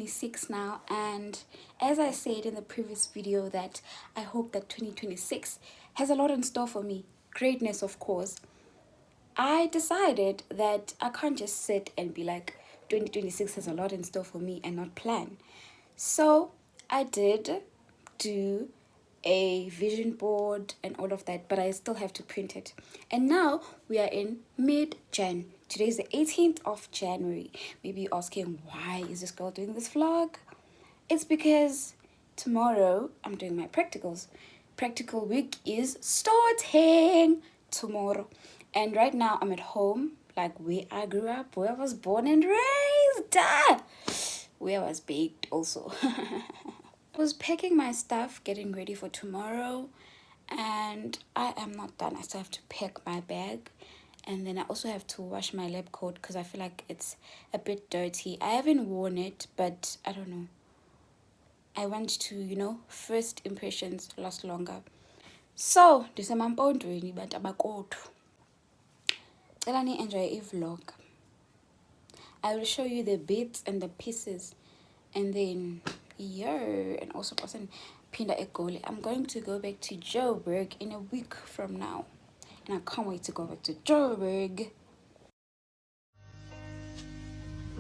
2026 now, and as I said in the previous video that I hope that 2026 has a lot in store for me. Greatness, of course. I decided that I can't just sit and be like 2026 has a lot in store for me and not plan. So I did do a vision board and all of that, but I still have to print it. And now we are in mid-Jan. Today is the 18th of January. Maybe you're asking, why is this girl doing this vlog? It's because tomorrow I'm doing my practicals. Practical week is starting tomorrow. And right now I'm at home, like where I grew up, where I was born and raised. Where I was baked also. I was packing my stuff, getting ready for tomorrow, and I am not done. I still have to pack my bag, and then I also have to wash my lab coat because I feel like it's a bit dirty. I haven't worn it, but I don't know. I want to, first impressions last longer. So, this is my boundary, but I'm a coat. Enjoy a vlog. I will show you the bits and the pieces, and then and also Pinda Egoli. I'm going to go back to Joburg in a week from now, and I can't wait to go back to Joburg.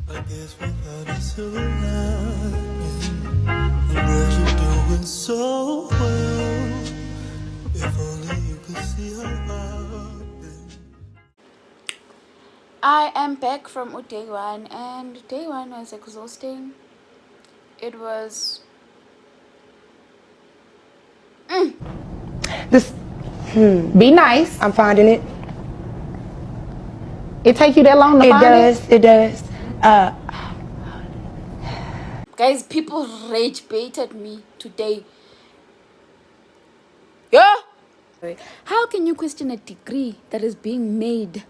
I guess without a silver lining, I'm glad you're doing so well. If only you could see how I've been. I am back from day one, and day one was exhausting. It was Be nice. I'm finding it. It take you that long to find it? It does. Guys, people rage baited me today. Yeah. How can you question a degree that is being made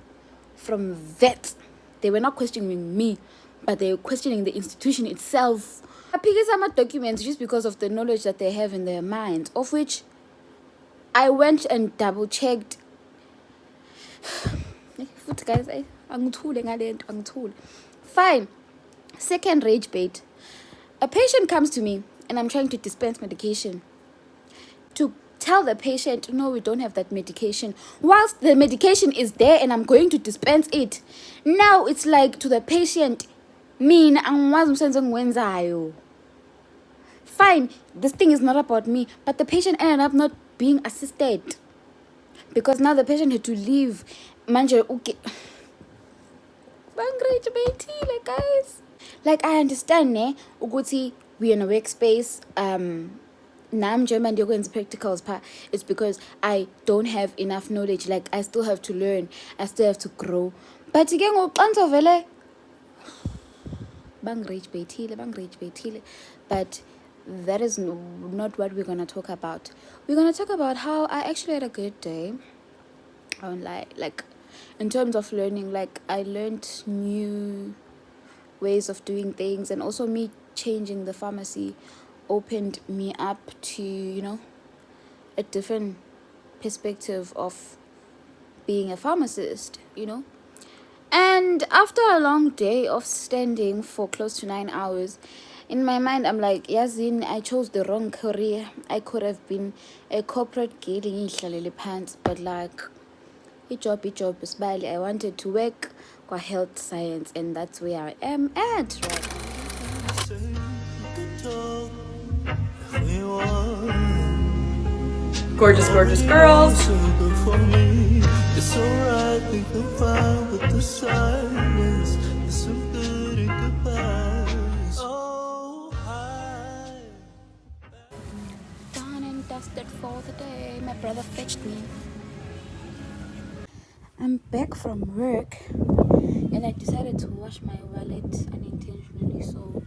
from vets? They were not questioning me, but they were questioning the institution itself. I picked some documents just because of the knowledge that they have in their minds, of which I went and double checked. Guys, I'm told. Fine. Second rage bait. A patient comes to me and I'm trying to dispense medication. To tell the patient, no, we don't have that medication, whilst the medication is there and I'm going to dispense it. Now it's like to the patient, fine, this thing is not about me, but the patient ended up not being assisted because now the patient had to leave. Manje, okay. Guys. Like, I understand, Uguti, we're in a workspace. Nam German Yogan's practicals part. It's because I don't have enough knowledge. Like, I still have to learn. I still have to grow. But again, but that is not what we're gonna talk about. We're gonna talk about how I actually had a good day. Like in terms of learning, like I learned new ways of doing things, and also me changing the pharmacy opened me up to a different perspective of being a pharmacist. And after a long day of standing for close to 9 hours, in my mind I'm like, Yazin, I chose the wrong career. I could have been a corporate girl in pants, but like a job is barely. I wanted to work for health science, and that's where I am at right now. Gorgeous, gorgeous girls. It's alright, we can find with the silence. There's some good and goodbyes. Oh, hi. Done and dusted for the day. My brother fetched me. I'm back from work, and I decided to wash my wallet unintentionally. So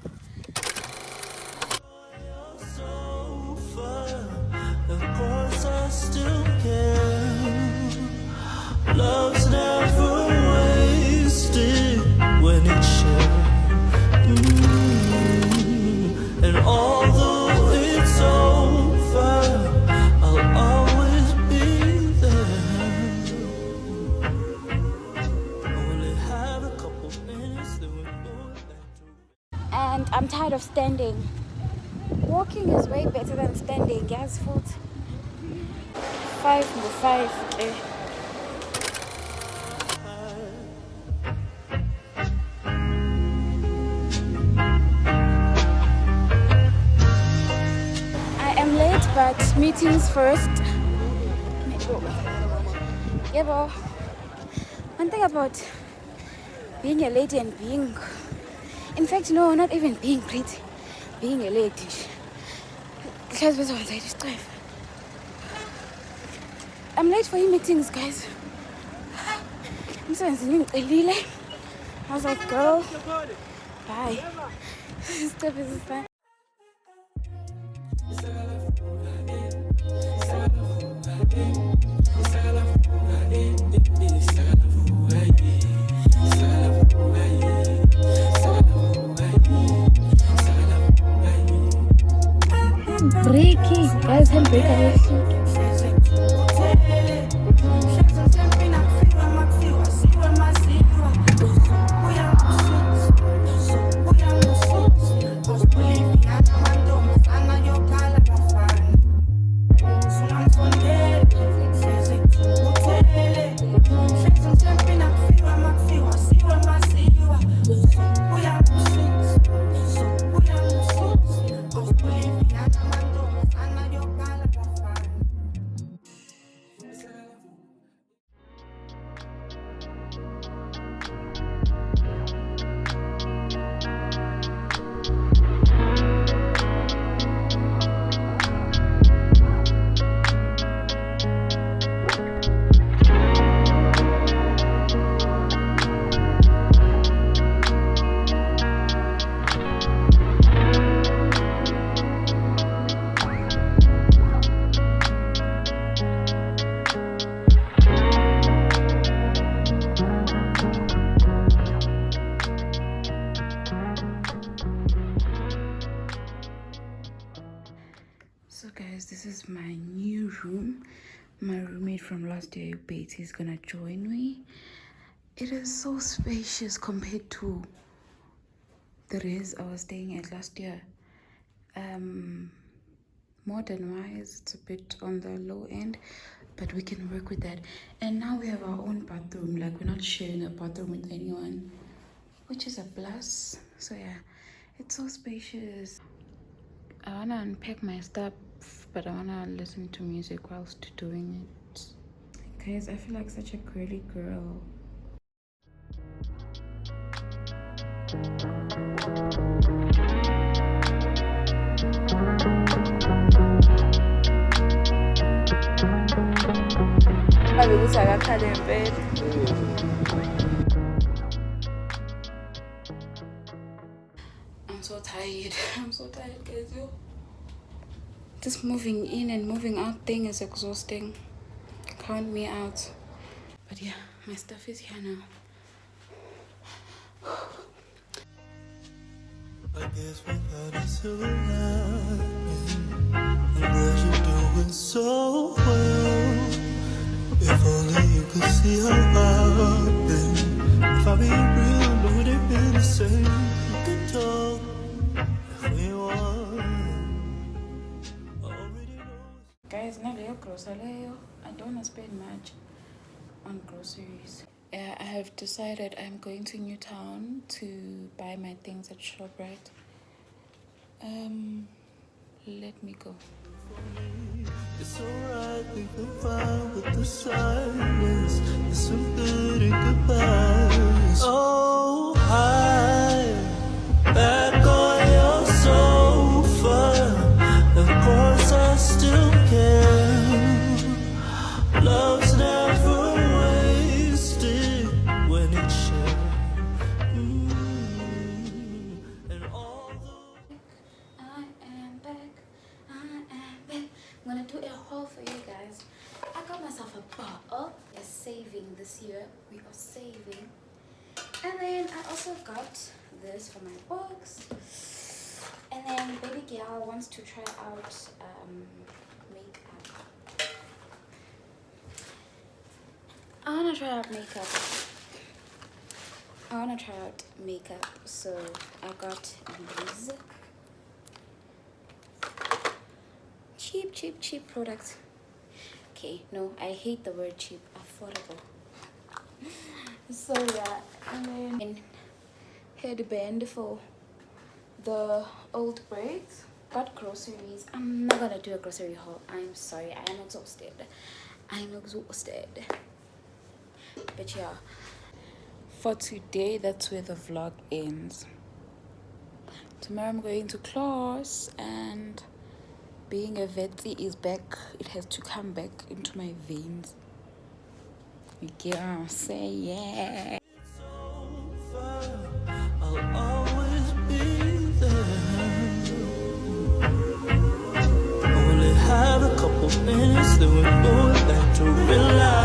of course I still care. Love's never wasted when it's shared. And although it's over, I'll always be there. Only have a couple minutes, then we're going back to. And I'm of standing. Walking is way better than standing. Gas food. 5 okay. I am late, but meetings first. Yeah, but one thing about being a lady and being, in fact, no, not even being pretty, being a lady. I'm late for your meetings, guys. I was like, girl, bye. Stuff is fine. Breaky, guys, I'm breaking. So guys, this is my new room. My roommate from last year, Betty, is gonna join me. It is so spacious compared to the res I was staying at last year. Modern wise, it's a bit on the low end, but we can work with that. And now we have our own bathroom. Like, we're not sharing a bathroom with anyone, which is a plus. So yeah, it's so spacious. I wanna unpack my stuff, but I wanna listen to music whilst doing it. Guys, I feel like such a girly girl. I'm so tired. I'm so tired, guys. Yo. This moving in and moving out thing is exhausting. Count me out. But yeah, my stuff is here now. I guess without a silver lining, I'm glad you're doing so well. If only you could see how I've been. If I be real, know what it really say. You can talk if we want. Already know. Guys, now Leo grocery. I don't want to spend much on groceries. I have decided I'm going to Newtown to buy my things at ShopRite. Let me go. It's alright, we can find with the silence. There's some good and goodbyes. Oh, hi, back on your sofa. Of course I still care. Love's never wasted when it's shared. And all the I am back. I'm gonna do a haul for you guys. I got myself a bottle. We're saving this year. We are saving. And then I also got this for my books. And then baby girl wants to try out makeup. I wanna try out makeup. So I got these. cheap products. Okay, no, I hate the word cheap. Affordable. So yeah, and then headband for the old braids. Got groceries. I'm not gonna do a grocery haul. I'm sorry. I am exhausted. But yeah, for today, that's where the vlog ends. Tomorrow I'm going to class, and being a vetsy is back. It has to come back into my veins. You get what I'm saying? Yeah. I'll always be there. Only have a couple minutes, then we're going back to real life.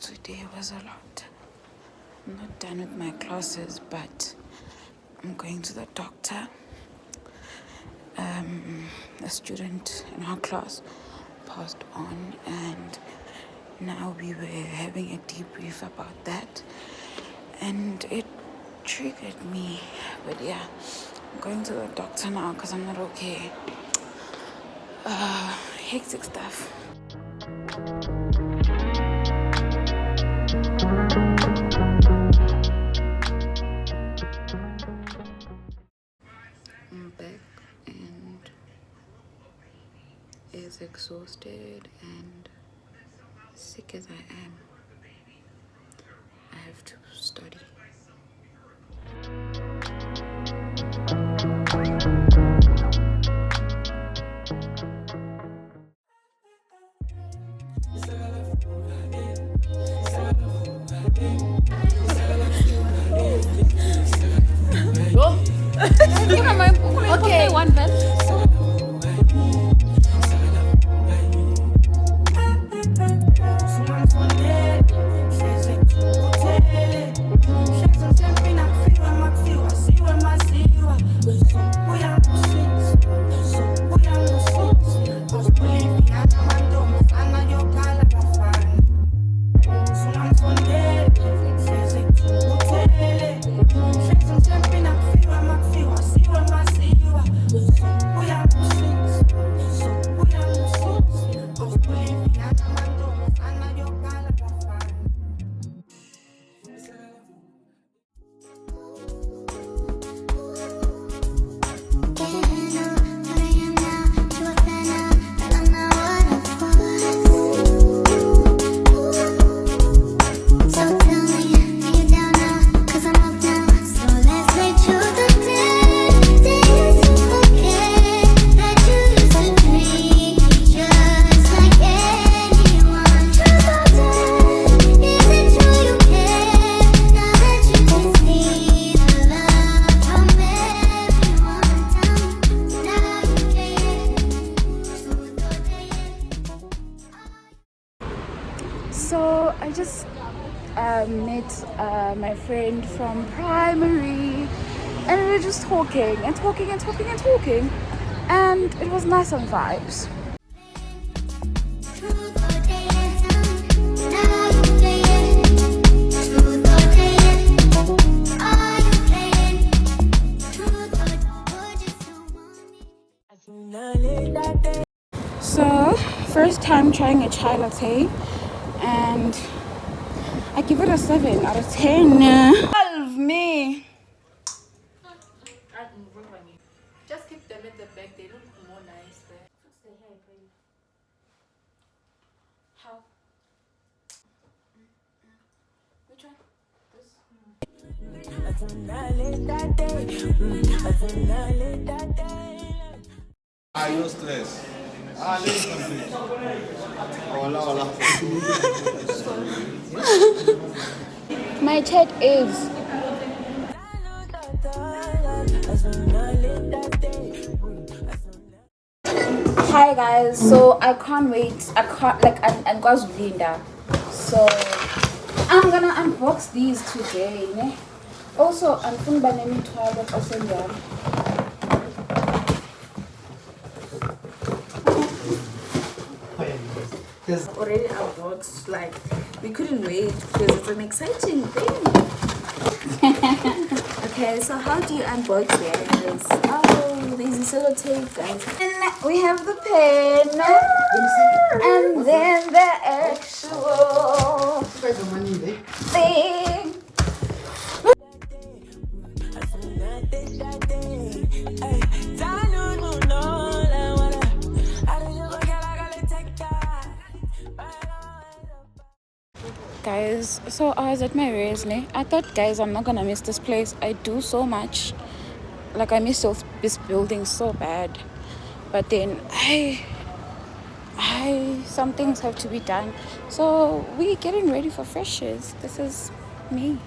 Today was a lot. I'm not done with my classes, but I'm going to the doctor. A student in our class passed on, and now we were having a debrief about that, and it triggered me. But yeah, I'm going to the doctor now because I'm not okay. Hectic stuff. I'm back and as exhausted and sick as I am, I have to study. Okay. One pen. So I just met my friend from primary, and we were just talking and talking and talking and talking, and it was nice on vibes. So first time trying a chai latte, and I give it a 7 out of 10. Love me. Just keep them at the back, they look more nice there. How? Which one? This? No stress. Learn something. Hola, hola. My chat is. Hi guys, so I can't wait. I can't like and guys Linda. So I'm gonna unbox these today. Ne? Also, I'm from Banana Toilet also there. Already unboxed, like we couldn't wait because it's an exciting thing. Okay, so how do you unbox this? Oh, there's a sellotape, guys. And we have the pen, and then the actual thing. Guys, so I was at my race, ne? I thought, guys, I'm not gonna miss this place. I do so much. Like, I miss this building so bad. But then some things have to be done. So we're getting ready for freshers. This is me.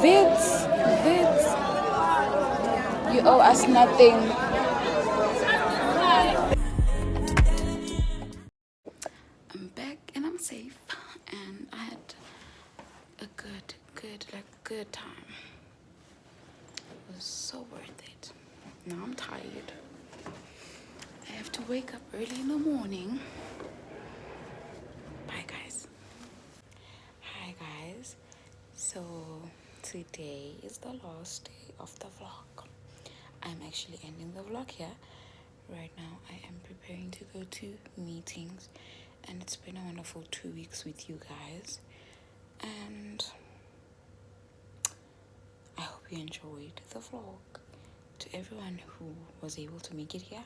Wits, you owe us nothing. I'm back and I'm safe, and I had a good time. It was so worth it. Now I'm tired. I have to wake up early in the morning. Bye guys. Hi guys. So today is the last day of the vlog. I'm actually ending the vlog here. Right now I am preparing to go to meetings, and it's been a wonderful 2 weeks with you guys, and I hope you enjoyed the vlog. To everyone who was able to make it here,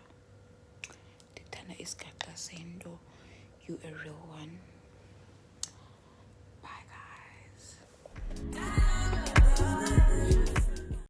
Titana Iskata Sendo, you a real one.